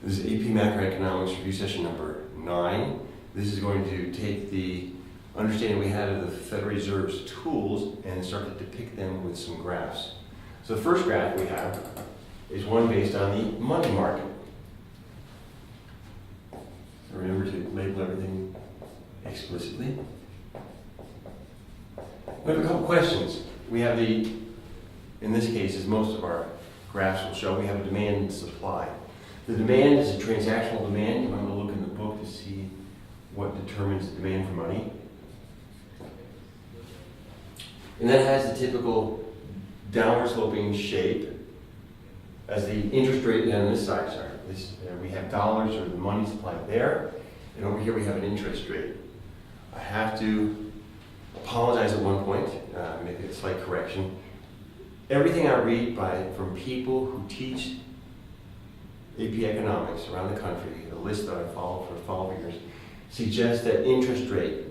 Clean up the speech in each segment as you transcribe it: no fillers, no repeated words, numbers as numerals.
This is AP Macroeconomics review session number 9. This is going to take the understanding we had of the Federal Reserve's tools and start to depict them with some graphs. So the first graph we have is one based on the money market. So remember to label everything explicitly. We have a couple questions. We have in this case, as most of our graphs will show, we have a demand and supply. The demand is a transactional demand. You might want to look in the book to see what determines the demand for money. And that has the typical downward sloping shape as the interest rate on this side. We have dollars or the money supply there, and over here we have an interest rate. I have to apologize at one point, make a slight correction. Everything I read from people who teach AP Economics around the country, the list that I follow for 12 years, suggests that interest rate,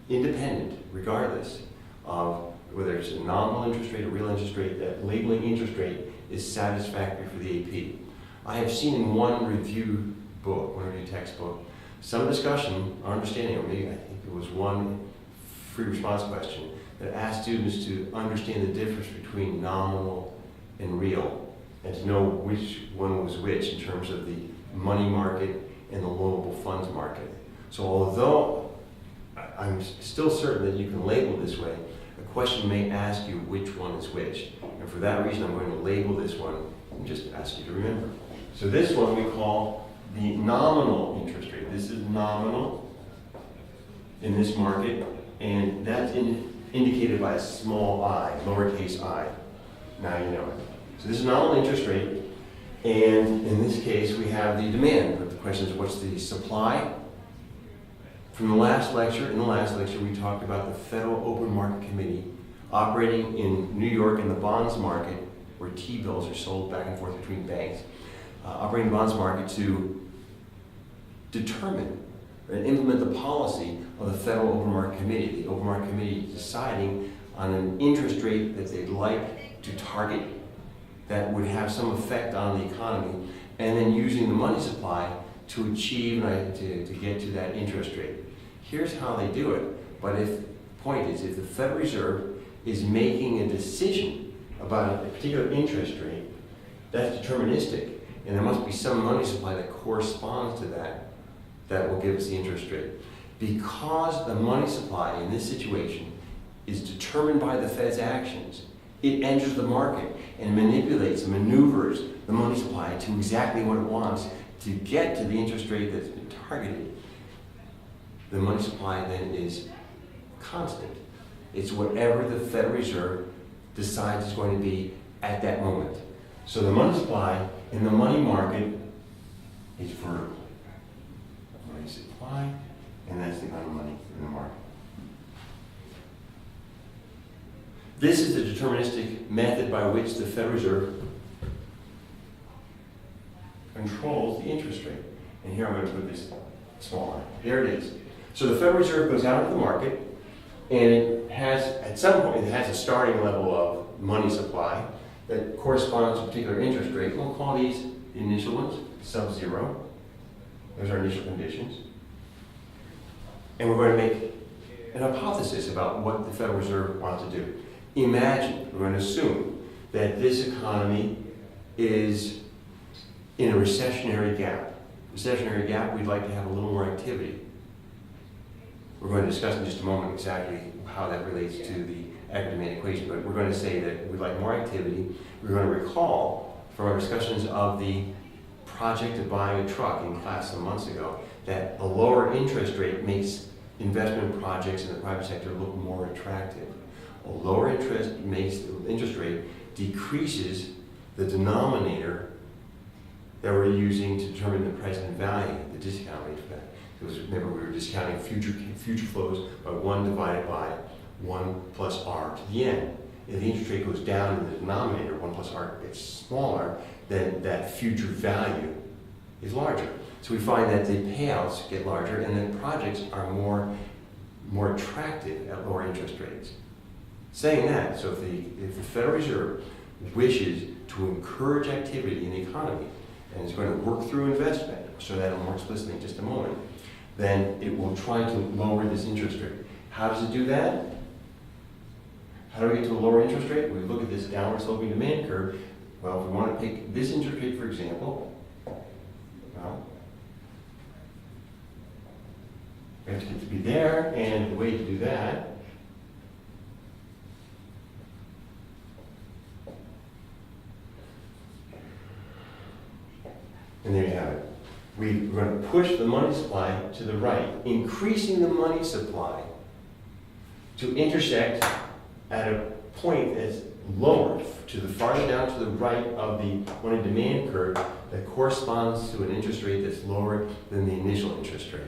independent, regardless of whether it's a nominal interest rate or real interest rate, that labeling interest rate is satisfactory for the AP. I have seen in one review book, one review textbook, some discussion or understanding, or maybe I think it was one free response question that asked students to understand the difference between nominal and real, and to know which one was which in terms of the money market and the loanable funds market. So although I'm still certain that you can label this way, a question may ask you which one is which. And for that reason, I'm going to label this one and just ask you to remember. So this one we call the nominal interest rate. This is nominal in this market, and that's indicated by a small I, lowercase I. Now you know it. So this is nominal interest rate, and in this case we have the demand. But the question is, what's the supply? In the last lecture, we talked about the Federal Open Market Committee operating in New York in the bonds market, where T-bills are sold back and forth between banks, operating the bonds market to determine and implement the policy of the Federal Open Market Committee. The Open Market Committee deciding on an interest rate that they'd like to target that would have some effect on the economy, and then using the money supply to achieve, to get to that interest rate. Here's how they do it. But the point is, if the Federal Reserve is making a decision about a particular interest rate, that's deterministic, and there must be some money supply that corresponds to that will give us the interest rate. Because the money supply in this situation is determined by the Fed's actions, it enters the market and manipulates and maneuvers the money supply to exactly what it wants to get to the interest rate that's been targeted. The money supply then is constant. It's whatever the Federal Reserve decides is going to be at that moment. So the money supply in the money market is vertical. Money supply, and that's the amount of money in the market. This is the deterministic method by which the Federal Reserve controls the interest rate. And here I'm going to put this small line. There it is. So the Federal Reserve goes out into the market, and it has, at some point, it has a starting level of money supply that corresponds to a particular interest rate. We'll call these the initial ones, sub-zero. Those are initial conditions. And we're going to make an hypothesis about what the Federal Reserve wants to do. Imagine, we're going to assume that this economy is in a recessionary gap. Recessionary gap, we'd like to have a little more activity. We're going to discuss in just a moment exactly how that relates to the aggregate equation, but we're going to say that we'd like more activity. We're going to recall from our discussions of the project of buying a truck in class some months ago that a lower interest rate makes investment projects in the private sector look more attractive. A lower interest rate decreases the denominator that we're using to determine the present value, the discount rate for that. Because remember, we were discounting future flows by 1 divided by 1 plus r to the n. If the interest rate goes down in the denominator, 1 plus r gets smaller, then that future value is larger. So we find that the payouts get larger, and then projects are more attractive at lower interest rates. Saying that, so if the Federal Reserve wishes to encourage activity in the economy, and it's going to work through investment, I'll show that more explicitly in just a moment, then it will try to lower this interest rate. How does it do that? How do we get to a lower interest rate? We look at this downward sloping demand curve. Well, if we want to pick this interest rate, for example, well, we have to get to be there, and the way to do that and there you have it. We're going to push the money supply to the right, increasing the money supply to intersect at a point that's lower, to the farther down to the right of the money demand curve that corresponds to an interest rate that's lower than the initial interest rate.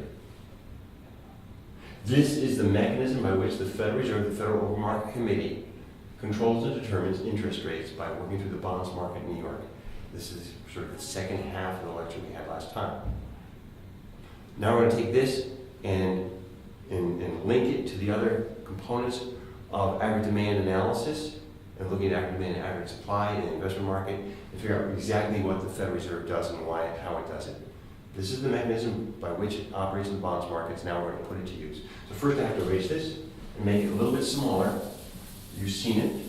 This is the mechanism by which the Federal Reserve, the Federal Open Market Committee, controls and determines interest rates by working through the bonds market in New York. This is sort of the second half of the lecture we had last time. Now we're going to take this and link it to the other components of aggregate demand analysis and looking at aggregate demand and aggregate supply in the investment market and figure out exactly what the Federal Reserve does and why and how it does it. This is the mechanism by which it operates in the bonds markets. Now we're going to put it to use. So first I have to erase this and make it a little bit smaller. You've seen it. It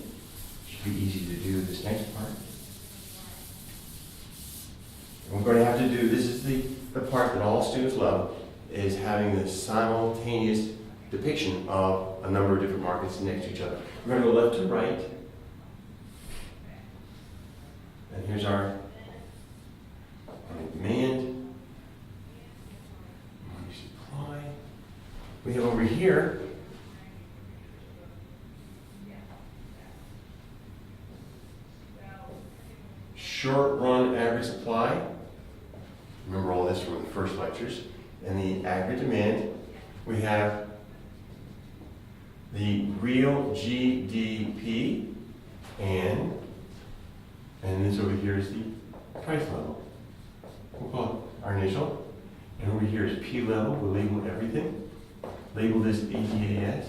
should be easy to do this next part. And we're going to have to do, this is the part that all students love, is having the simultaneous depiction of a number of different markets next to each other. We're going to go left to right. And here's our demand, money supply. We have over here short run average supply. Remember all this from the first lectures. And the aggregate demand, we have the real GDP, and this over here is the price level. We'll call it our initial. And over here is P level. We'll label everything. Label this ADAS.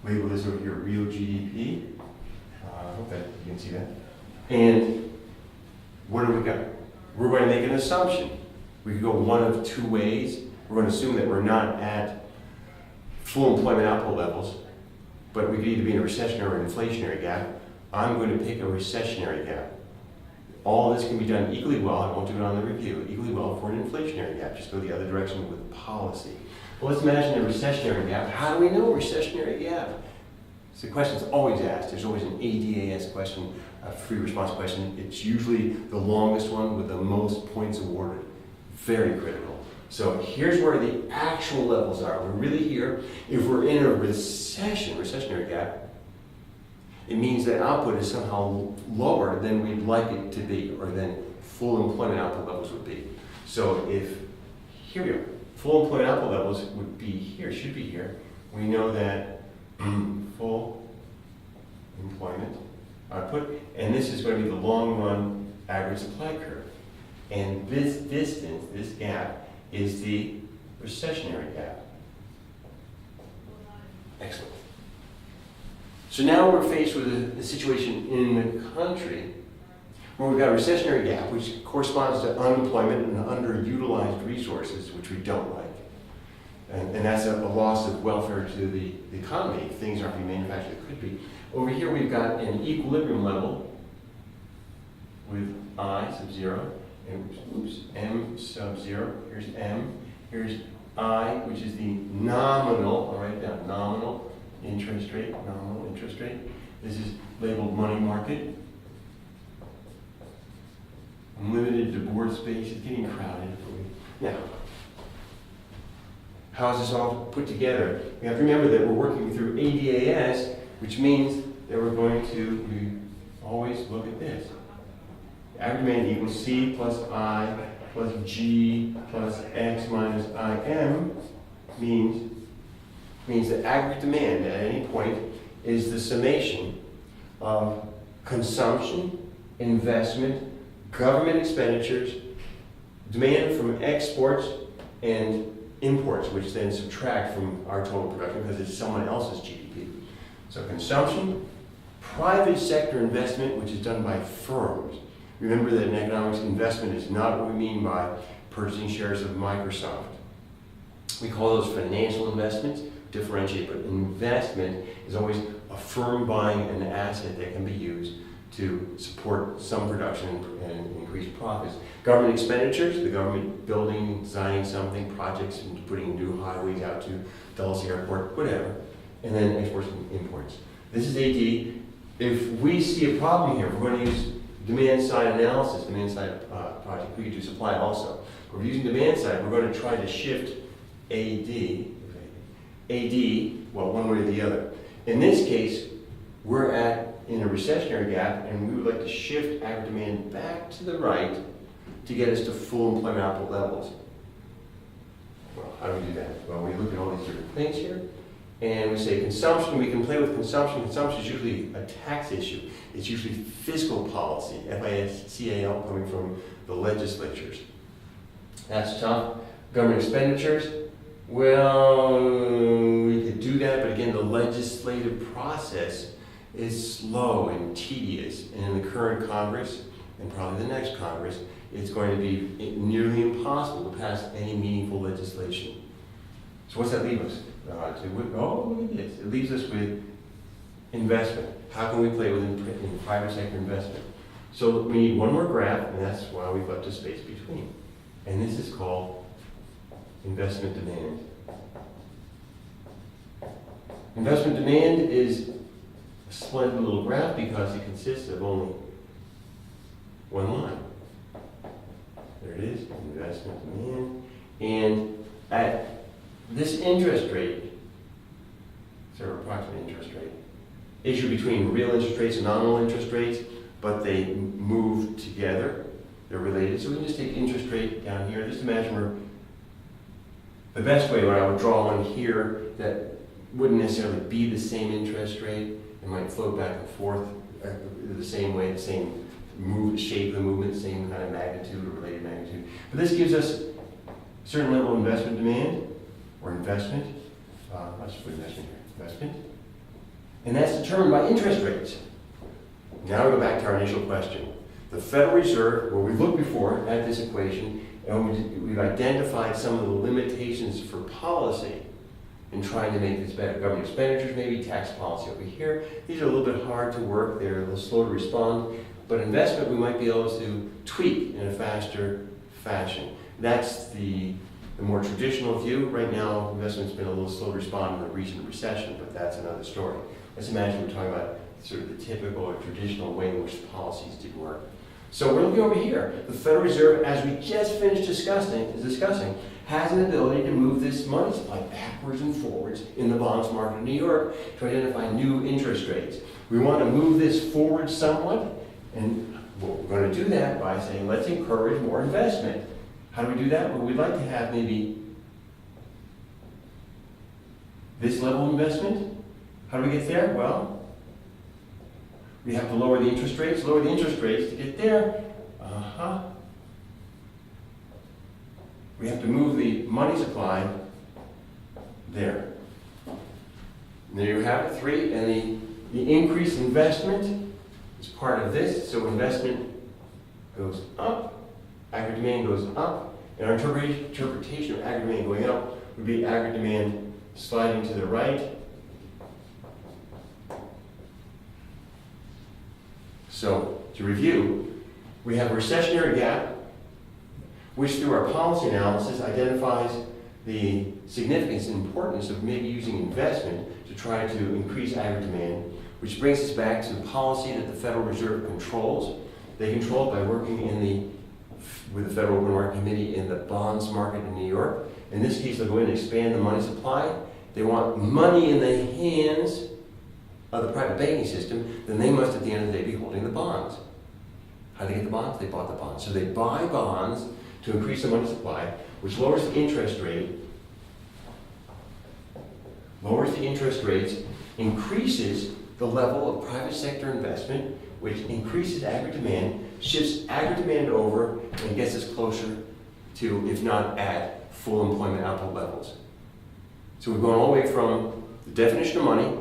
Label this over here real GDP. I hope that you can see that. And what do we got? We're going to make an assumption. We could go one of two ways. We're going to assume that we're not at full employment output levels, but we could either be in a recessionary or an inflationary gap. I'm going to pick a recessionary gap. All this can be done equally well, I won't do it on the review, equally well for an inflationary gap. Just go the other direction with policy. Well, let's imagine a recessionary gap. How do we know a recessionary gap? It's a question that's always asked. There's always an ADAS question, a free response question. It's usually the longest one with the most points awarded. Very critical. So here's where the actual levels are. We're really here. If we're in a recessionary gap, it means that output is somehow lower than we'd like it to be, or than full employment output levels would be. So if, here we are, full employment output levels would be here, should be here. We know that full employment output, and this is going to be the long run average supply curve. And this distance, this gap, is the recessionary gap. Excellent. So now we're faced with a situation in the country where we've got a recessionary gap, which corresponds to unemployment and underutilized resources, which we don't like. And that's a loss of welfare to the economy. If things aren't being manufactured, it could be. Over here we've got an equilibrium level with I sub 0, and M sub 0. Here's M. Here's I, which is the nominal, I'll write it down, nominal interest rate, nominal interest rate. This is labeled money market. I'm limited to board space. It's getting crowded for me. Now, how is this all put together? We have to remember that we're working through ADAS, which means that we're going to always look at this. Average demand equals C plus I plus G plus X minus IM means that aggregate demand at any point is the summation of consumption, investment, government expenditures, demand from exports and imports, which then subtract from our total production because it's someone else's GDP. So consumption, private sector investment, which is done by firms. Remember that in economics, investment is not what we mean by purchasing shares of Microsoft. We call those financial investments, differentiate, but investment is always a firm buying an asset that can be used to support some production and increase profits. Government expenditures, the government building, designing something, projects, and putting new highways out to Dulles Airport, whatever. And then exports and imports. This is AD. If we see a problem here, if we're going to use demand side analysis, demand side project, we could do supply also. If we're using demand side, we're going to try to shift AD, well, one way or the other. In this case, we're in a recessionary gap, and we would like to shift aggregate demand back to the right to get us to full employment output levels. Well, how do we do that? Well, we look at all these different things here, and we say consumption, we can play with consumption. Consumption is usually a tax issue. It's usually fiscal policy, FISCAL, coming from the legislatures. That's tough. Government expenditures, well, we could do that, but again, the legislative process is slow and tedious. And in the current Congress, and probably the next Congress, it's going to be nearly impossible to pass any meaningful legislation. So what's that leave us? Look at this. It leaves us with investment. How can we play in private sector investment? So we need one more graph, and that's why we've left a space between. And this is called investment demand. Investment demand is a splendid little graph because it consists of only one line. There it is, investment demand. And at this interest rate, so approximate interest rate, issue between real interest rates and nominal interest rates, but they move together. They're related. So we can just take interest rate down here. Just imagine the best way, when I would draw one here that wouldn't necessarily be the same interest rate. It might float back and forth the same way, the same shape of the movement, same kind of magnitude or related magnitude. But this gives us a certain level of investment demand or investment. Let's put investment here. Investment. And that's determined by interest rates. Now we go back to our initial question. The Federal Reserve, where we looked before at this equation, and we've identified some of the limitations for policy in trying to make this better. Government expenditures, maybe tax policy over here. These are a little bit hard to work. They're a little slow to respond. But investment, we might be able to tweak in a faster fashion. That's the more traditional view. Right now, investment's been a little slow to respond in the recent recession, but that's another story. Let's imagine we're talking about sort of the typical or traditional way in which policies do work. So we're looking over here. The Federal Reserve, as we just finished discussing, has an ability to move this money supply backwards and forwards in the bonds market in New York to identify new interest rates. We want to move this forward somewhat, and we're going to do that by saying, let's encourage more investment. How do we do that? Well, we'd like to have maybe this level of investment. How do we get there? Well, we have to lower the interest rates. Lower the interest rates to get there. We have to move the money supply there. And there you have it, 3. And the increased investment is part of this. So investment goes up, aggregate demand goes up, and our interpretation of aggregate demand going up would be aggregate demand sliding to the right. So, to review, we have a recessionary gap, which through our policy analysis identifies the significance and importance of maybe using investment to try to increase aggregate demand, which brings us back to the policy that the Federal Reserve controls. They control it by working with the Federal Open Market Committee in the bonds market in New York. In this case, they'll go in and expand the money supply. They want money in the hands of the private banking system, then they must at the end of the day be holding the bonds. How do they get the bonds? They bought the bonds. So they buy bonds to increase the money supply, which lowers the interest rate, increases the level of private sector investment, which increases aggregate demand, shifts aggregate demand over, and gets us closer to, if not at, full employment output levels. So we've gone all the way from the definition of money,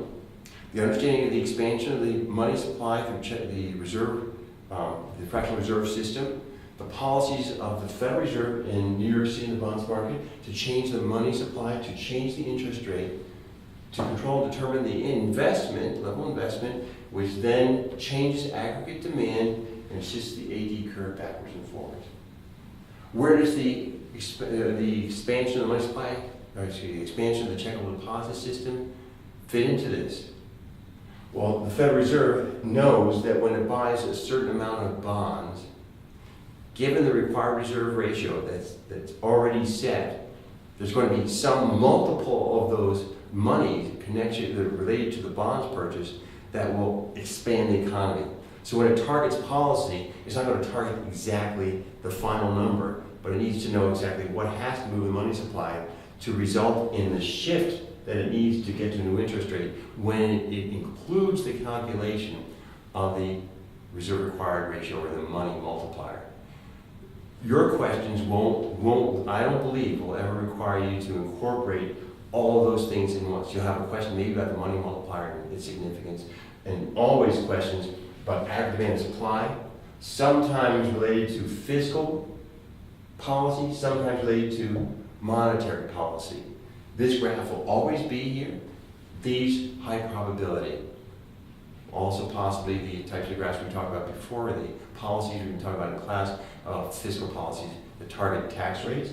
the understanding of the expansion of the money supply through the reserve the fractional reserve system, the policies of the Federal Reserve in New York City in the bonds market to change the money supply, to change the interest rate, to control and determine the investment, level investment, which then changes aggregate demand and shifts the AD curve backwards and forwards. Where does the expansion of the money supply, the expansion of the checkable deposit system fit into this? Well, the Federal Reserve knows that when it buys a certain amount of bonds, given the required reserve ratio that's already set, there's going to be some multiple of those monies connection that are related to the bonds purchase that will expand the economy. So when it targets policy, it's not going to target exactly the final number, but it needs to know exactly what has to move the money supply to result in the shift that it needs to get to a new interest rate when it includes the calculation of the reserve required ratio or the money multiplier. Your questions won't, I don't believe, will ever require you to incorporate all of those things in once. You'll have a question maybe about the money multiplier and its significance, and always questions about aggregate demand and supply, sometimes related to fiscal policy, sometimes related to monetary policy. This graph will always be here. These, high probability. Also possibly the types of graphs we talked about before, the policies we've been talking about in class, fiscal policies that target tax rates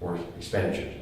or expenditures.